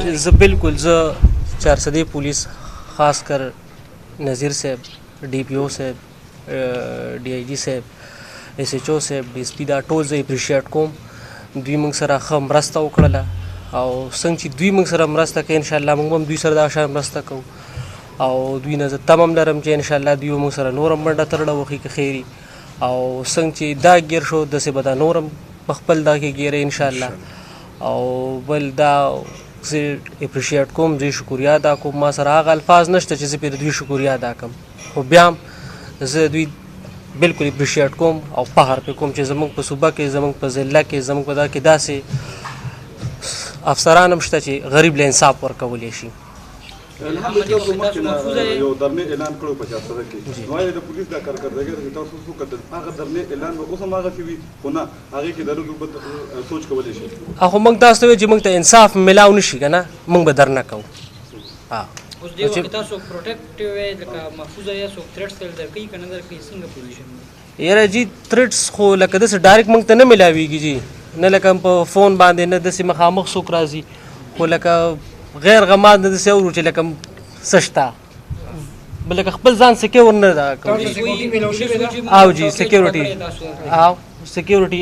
زه بالکل زه چارسدې پولیس خاص کر نظیر صاحب ډي پي او صاحب ډي آی جي صاحب ایس ایچ او صاحب ډي اس پي دا ټول زه اپریشیټ کوم دوی موږ سره ښه مرسته وکړله او څنګه چې دوی موږ سره مرسته کوي انشاءالله موږ هم دوی سره دا شان مرسته کوو او دوی نه زه تمه هم لرم چې انشاءالله دوی موږ سره نور هم منډه ترړه وکړي که خیري او څنګه چې دا ګیر شو داسې به دا نور هم په خپل دا کې ګیره انشاءالله او بل دا زه اپریشیټ کوم دوی شکریا ادا کوم ما سره هغه الفاظ نشته چې زه پرې دوی شکریا ادا کوم خو بیا هم زه دوی بالکل اپریشیټ کوم او فخر پې کوم چې زموږ په صوبه کې زموږ په ضلع کې زموږ په دا کې داسې افسران هم شته چې غریب له انصاف ورکولی شي یو درنې اعلان کړو په چارسده کې نو د پولیس دا کارکردګي چې تاسو څه کتل هغه درنې اعلان به اوس هم هغسې وي خو نه هغې کې د لږ سوچ کولی شي خو موږ تاسو ته وایو چې موږ ته انصاف میلاو نه شي که نه موږ به درنه کوو اوس دې وخت تاسو پروټیکټ وی لکه محفوظه یا څوک تھریټس تل درکوي که نه درکوي څنګه پوزیشن یاره جی تھریټس خو لکه داسې ډایرکټ موږ ته نه میلاویږي جی نه لکه په فون باندې نه داسې مخامخ څوک راځي خو لکه غیر غماد نه داسې اورو چې لکه څه شته لکه خپل ځان سکیور نه ده کولی او جی سکیورټي او سکیورټي